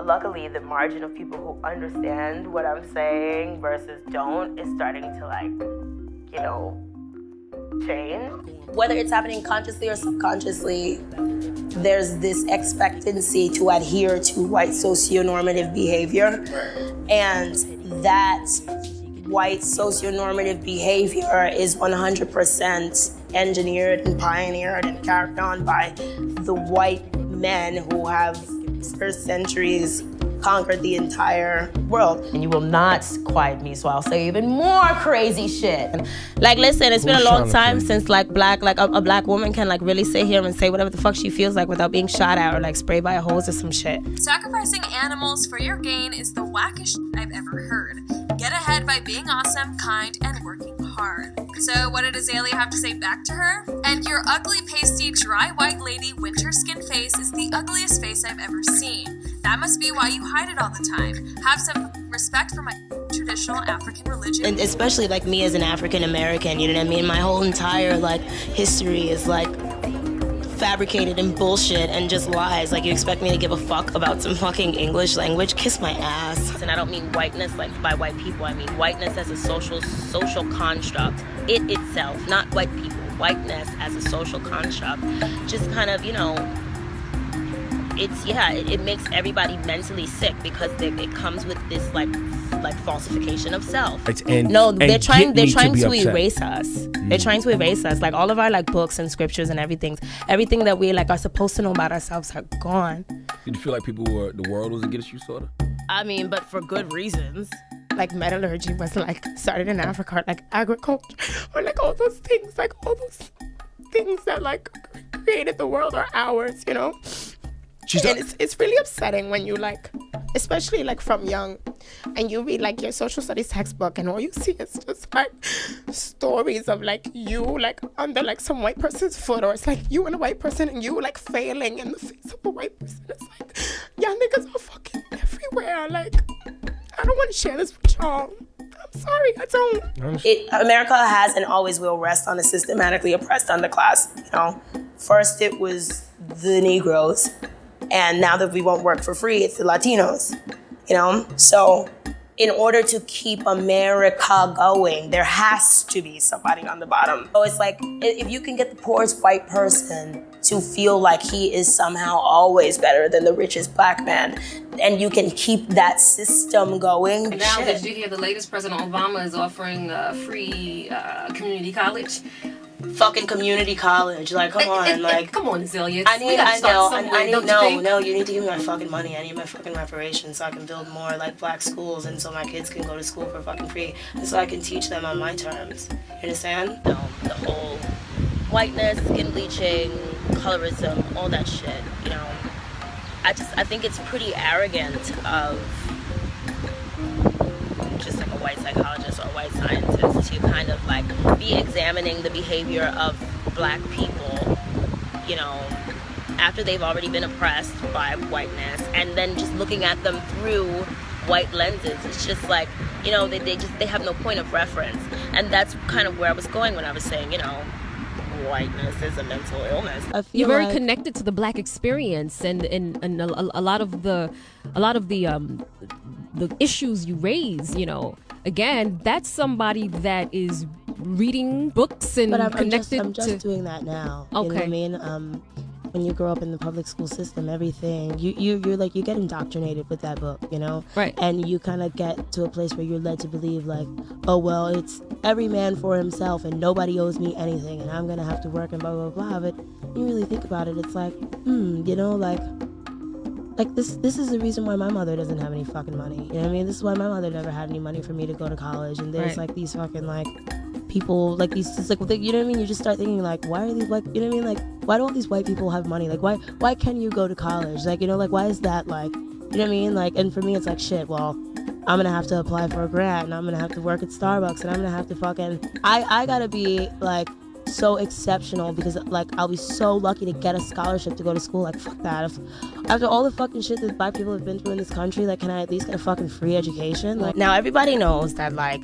luckily, the margin of people who understand what I'm saying versus don't is starting to, like, you know, change. Whether it's happening consciously or subconsciously, there's this expectancy to adhere to white socionormative behavior. And that white socionormative behavior is 100% engineered and pioneered and carried on by the white men who have for centuries conquered the entire world. And you will not quiet me, so I'll say even more crazy shit. Like, listen, it's been a long time since a black woman can like really sit here and say whatever the fuck she feels like without being shot at or like sprayed by a hose or some shit. Sacrificing animals for your gain is the wackest I've ever heard. Get ahead by being awesome, kind, and working hard. So what did Azealia have to say back to her? And your ugly, pasty, dry white lady winter skin face is the ugliest face I've ever seen. That must be why you hide it all the time. Have some respect for my traditional African religion. And especially like me as an African American, you know what I mean? My whole entire like history is like fabricated and bullshit and just lies. Like, you expect me to give a fuck about some fucking English language? Kiss my ass. And I don't mean whiteness like by white people. I mean whiteness as a social construct. It itself, not white people. Whiteness as a social construct. Just kind of, you know, it makes everybody mentally sick because it comes with this like falsification of self. They're trying to erase us. They're trying to erase us. Like, all of our like books and scriptures and everything that we like are supposed to know about ourselves are gone. Did you feel like the world was against you, sort of? I mean, but for good reasons. Like, metallurgy was like started in Africa, like agriculture, or like all those things that like created the world are ours, you know. And it's really upsetting when you like, especially like from young, and you read like your social studies textbook and all you see is just like stories of like you like under like some white person's foot, or it's like you and a white person and you like failing in the face of a white person. It's like, y'all niggas are fucking everywhere. Like, I don't want to share this with y'all. I'm sorry, I don't. America has and always will rest on a systematically oppressed underclass. You know, first it was the Negroes. And now that we won't work for free, it's the Latinos, you know? So in order to keep America going, there has to be somebody on the bottom. So it's like, if you can get the poorest white person to feel like he is somehow always better than the richest black man, and you can keep that system going. Now, did you hear the latest? President Obama is offering free community college? Fucking community college, like, come on, like, come on, Azealia. No, you need to give me my fucking money. I need my fucking reparations so I can build more like black schools, and so my kids can go to school for fucking free, and so I can teach them on my terms. You understand? No, the whole whiteness, skin bleaching, colorism, all that shit. You know, I think it's pretty arrogant of just like a white psychologist or a white scientist to kind of like be examining the behavior of black people, you know, after they've already been oppressed by whiteness, and then just looking at them through white lenses. It's just like, you know, they have no point of reference. And that's kind of where I was going when I was saying, you know, whiteness is a mental illness. You're very connected to the black experience, and a lot of the issues you raise, you know, again, that's somebody that is reading books and connected I'm just doing that now. Okay. You know what I mean? When you grow up in the public school system, everything, you're like, you get indoctrinated with that book, you know? Right. And you kind of get to a place where you're led to believe like, oh, well, it's every man for himself and nobody owes me anything and I'm going to have to work and blah, blah, blah. But you really think about it, it's like, you know, like this is the reason why my mother doesn't have any fucking money. You know what I mean? This is why my mother never had any money for me to go to college. And there's like these fucking like people, like these, just like, you know what I mean? You just start thinking like, why are these like, you know what I mean? Like, why do all these white people have money? Like, why can you go to college? Like, you know, like, why is that like, you know what I mean? Like, and for me, it's like, shit, well, I'm gonna have to apply for a grant and I'm gonna have to work at Starbucks and I'm gonna have to fucking, I gotta be like so exceptional because like I'll be so lucky to get a scholarship to go to school. Like, fuck that. After all the fucking shit that black people have been through in this country, like, can I at least get a fucking free education? Like, now everybody knows that like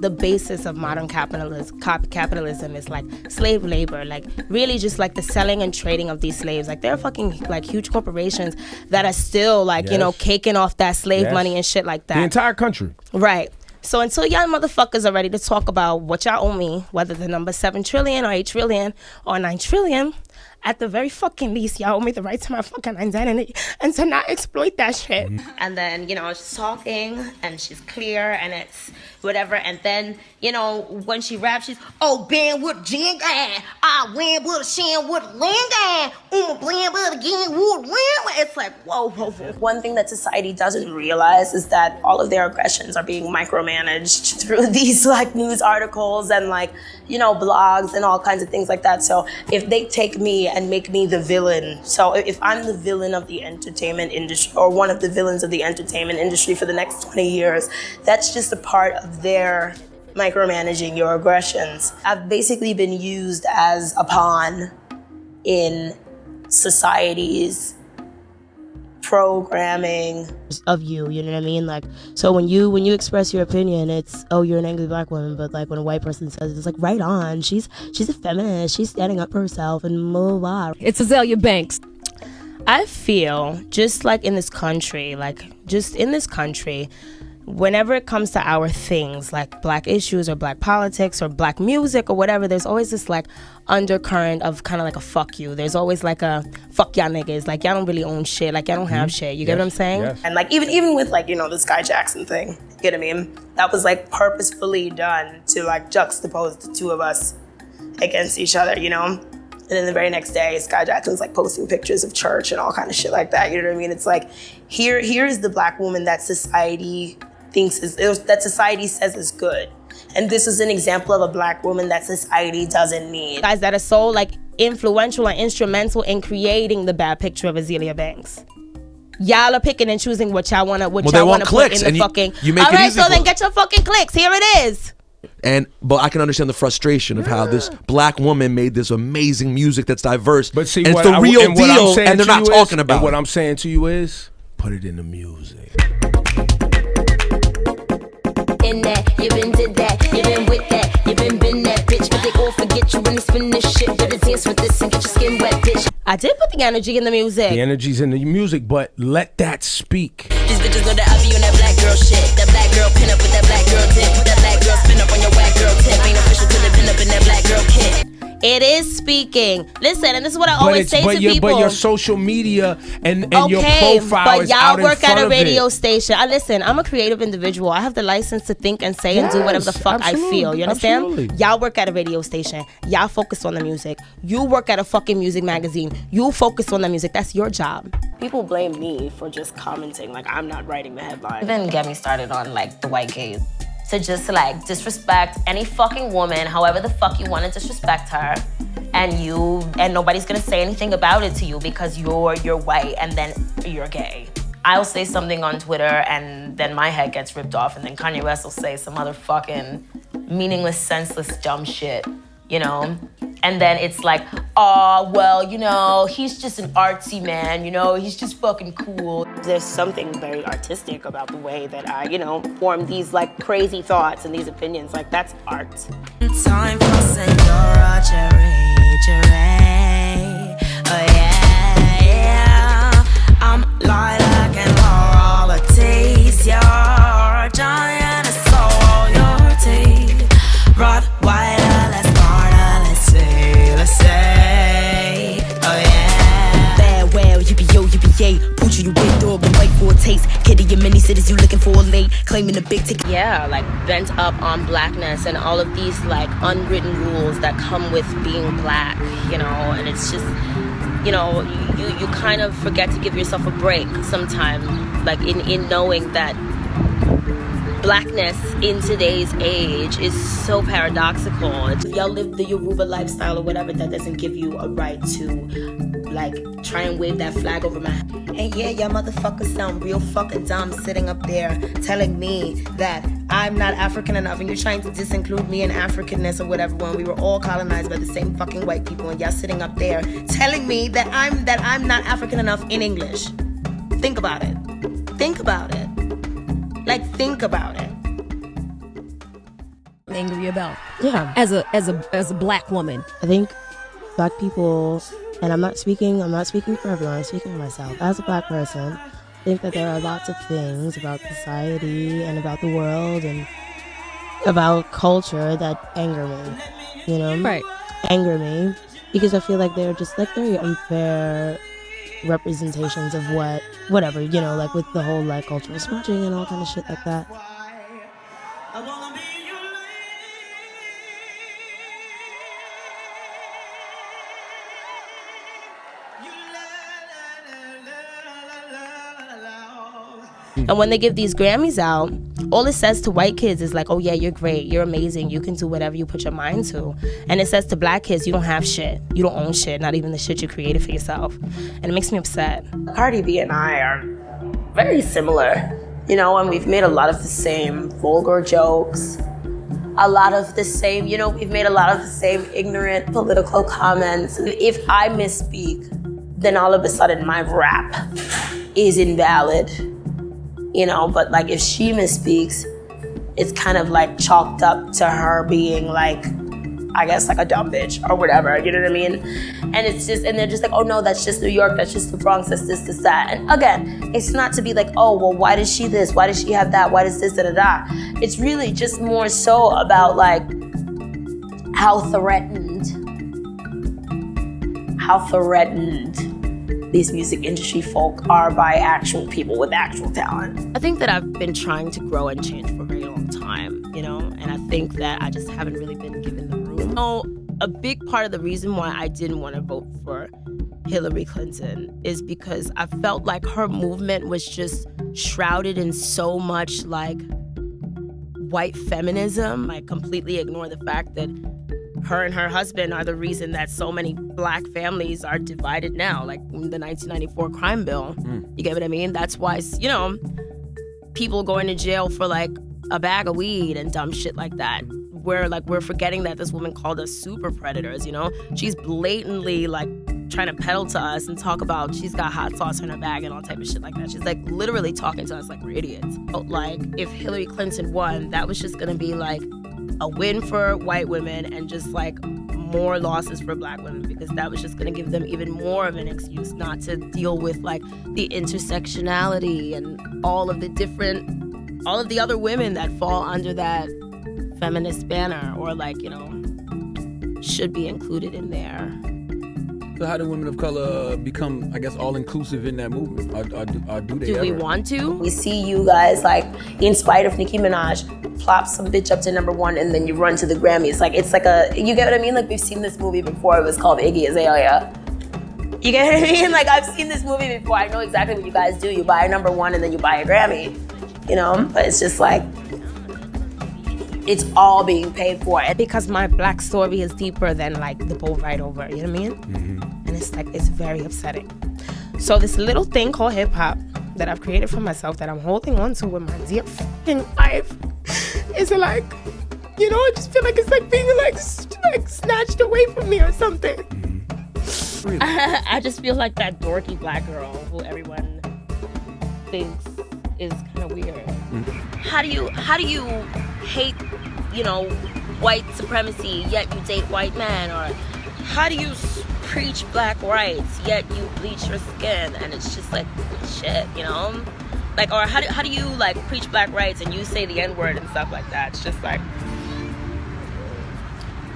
the basis of modern capitalism is like slave labor, like really just like the selling and trading of these slaves. Like they're fucking like huge corporations that are still like, you know, caking off that slave money and shit like that. The entire country. Right. So until y'all motherfuckers are ready to talk about what y'all owe me, whether the number 7 trillion or 8 trillion or 9 trillion, at the very fucking least, y'all owe me the right to my fucking identity and to not exploit that shit. And then, you know, she's talking and she's clear and it's whatever. And then, you know, when she raps, she's, oh, band with a jing, I win with a shin with a ling, blend with again, wood, it's like, whoa. One thing that society doesn't realize is that all of their aggressions are being micromanaged through these like news articles and like, you know, blogs and all kinds of things like that. So if they take me and make me the villain, so if I'm the villain of the entertainment industry or one of the villains of the entertainment industry for the next 20 years, that's just a part of their micromanaging your aggressions. I've basically been used as a pawn in society's programming of you know what I mean? Like, so when you express your opinion, it's, oh, you're an angry black woman, but like when a white person says it, it's like, right on, she's a feminist, she's standing up for herself and blah, blah. It's Azealia Banks. I feel just like in this country, whenever it comes to our things like black issues or black politics or black music or whatever, there's always this like undercurrent of kind of like a fuck you. There's always like a fuck y'all niggas, like y'all don't really own shit, like y'all don't have shit. You get what I'm saying? Yes. And like even with like, you know, the Sky Jackson thing, you get what I mean? That was like purposefully done to like juxtapose the two of us against each other, you know? And then the very next day, Sky Jackson's like posting pictures of church and all kind of shit like that. You know what I mean? It's like, here's the black woman that society that society says is good. And this is an example of a black woman that society doesn't need. Guys that are so like influential and instrumental in creating the bad picture of Azealia Banks. Y'all are picking and choosing what y'all wanna put in the fucking. You make all it right, easy so for then them. get your fucking clicks. Here it is. But I can understand the frustration of how this black woman made this amazing music that's diverse. But see, and it's what the real what I'm deal, saying and they're to not you talking about what it. I'm saying to you is, put it in the music. In that, you been did that, you been with that, you been that bitch, but they all forget you when they spin this shit. Better dance with this and get your skin wet, bitch. I did put the energy in the music. The energy's in the music, but let that speak. These bitches know that I be on that black girl shit. That black girl pin up with that black girl tip. That black girl spin up on your white girl tip. Ain't official till they pin up in that black girl kit. It is speaking. Listen, and this is what I always say to people. But your social media and your okay, profile but is y'all out in work front at a of radio it. station. Listen, I'm a creative individual. I have the license to think and say and do whatever the fuck I feel. You understand? Absolutely. Y'all work at a radio station. Y'all focus on the music. You work at a fucking music magazine. You focus on the music. That's your job. People blame me for just commenting, like I'm not writing the headline. Then get me started on like the white gaze. To just like disrespect any fucking woman, however the fuck you want to disrespect her, and nobody's gonna say anything about it to you because you're white and then you're gay. I'll say something on Twitter and then my head gets ripped off, and then Kanye West will say some other fucking meaningless, senseless, dumb shit, you know? And then it's like, oh, well, you know, he's just an artsy man, you know, he's just fucking cool. There's something very artistic about the way that I, you know, form these like crazy thoughts and these opinions. Like that's art. Time for Senora Cherry. Oh yeah. I'm lilac and laurel, a taste your giant soul, your tea. Rottweiler, let's say. Oh yeah. Bad well, yippee-yo, poochie, you big dog, and wait for a taste. Kitty in many cities, you looking for a late. Claiming a big ticket. Yeah, like bent up on blackness and all of these like unwritten rules that come with being black, you know, and it's just, you know, you kind of forget to give yourself a break sometimes, like in knowing that blackness in today's age is so paradoxical. If y'all live the Yoruba lifestyle or whatever, that doesn't give you a right to like try and wave that flag over my head. And yeah, y'all motherfuckers sound real fucking dumb sitting up there telling me that I'm not African enough, and you're trying to disinclude me in Africanness or whatever when we were all colonized by the same fucking white people, and y'all sitting up there telling me that I'm not African enough in English. Think about it. Think about it. Like, think about it. angry about. Yeah. As a black woman. I think black people, and I'm not speaking for everyone, I'm speaking for myself. As a black person, I think that there are lots of things about society and about the world and about culture that anger me, you know? Right. Anger me because I feel like they're just like very unfair representations of whatever, you know, like with the whole like cultural smudging and all kind of shit like that. And when they give these Grammys out, all it says to white kids is like, oh yeah, you're great, you're amazing, you can do whatever you put your mind to. And it says to black kids, you don't have shit, you don't own shit, not even the shit you created for yourself. And it makes me upset. Cardi B and I are very similar, you know, and we've made a lot of the same vulgar jokes, a lot of the same, you know, we've made a lot of the same ignorant political comments. If I misspeak, then all of a sudden my rap is invalid. You know, but like if she misspeaks, it's kind of like chalked up to her being like, I guess like a dumb bitch or whatever, you know what I mean? And it's just, and they're just like, oh no, that's just New York, that's just the Bronx, that's this, that. And again, it's not to be like, oh, well, why does she this? Why does she have that? Why does this, da da da? It's really just more so about like how threatened these music industry folk are by actual people with actual talent. I think that I've been trying to grow and change for a very long time, you know, and I think that I just haven't really been given the room. So a big part of the reason why I didn't want to vote for Hillary Clinton is because I felt like her movement was just shrouded in so much like white feminism. I completely ignore the fact that her and her husband are the reason that so many black families are divided now, like the 1994 crime bill. You get what I mean? That's why, you know, people going to jail for like a bag of weed and dumb shit like that. We're forgetting that this woman called us super predators, you know? She's blatantly like trying to peddle to us and talk about she's got hot sauce in her bag and all type of shit like that. She's like literally talking to us like we're idiots. But like if Hillary Clinton won, that was just gonna be like a win for white women and just like more losses for black women, because that was just going to give them even more of an excuse not to deal with like the intersectionality and all of the other women that fall under that feminist banner or like, you know, should be included in there. So how do women of color become, I guess, all-inclusive in that movement? Or do they Do ever? we want to? We see you guys, like, in spite of Nicki Minaj, plop some bitch up to #1 and then you run to the Grammys. Like, it's like you get what I mean? Like, we've seen this movie before. It was called Iggy Azealia. You get what I mean? Like, I've seen this movie before. I know exactly what you guys do. You buy a #1 and then you buy a Grammy, you know? But it's just like, it's all being paid for. Because my black story is deeper than like the boat ride over, you know what I mean? Mm-hmm. And it's like, it's very upsetting. So this little thing called hip hop that I've created for myself that I'm holding on to with my dear fucking life is like, you know, I just feel like it's like being like snatched away from me or something. Really? I just feel like that dorky black girl who everyone thinks is kind of weird. Mm-hmm. How do you hate, you know, white supremacy yet you date white men? Or how do you preach black rights yet you bleach your skin? And it's just like shit, you know? Like, or how do you like preach black rights and you say the N-word and stuff like that? It's just like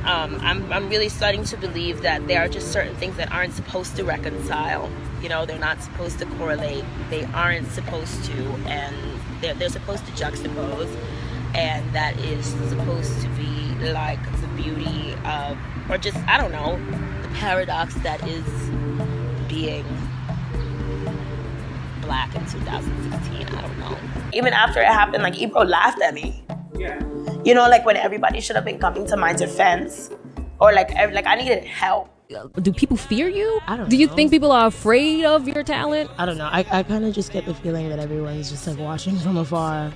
I'm really starting to believe that there are just certain things that aren't supposed to reconcile. You know, they're not supposed to correlate. They aren't supposed to, and they're supposed to juxtapose. And that is supposed to be like the beauty of, or just, I don't know, the paradox that is being black in 2016. I don't know. Even after it happened, like, Ebro laughed at me. Yeah. You know, like when everybody should have been coming to my defense, or like I needed help. Do people fear you? I don't know. Do you think people are afraid of your talent? I don't know. I kind of just get the feeling that everyone's just like watching from afar.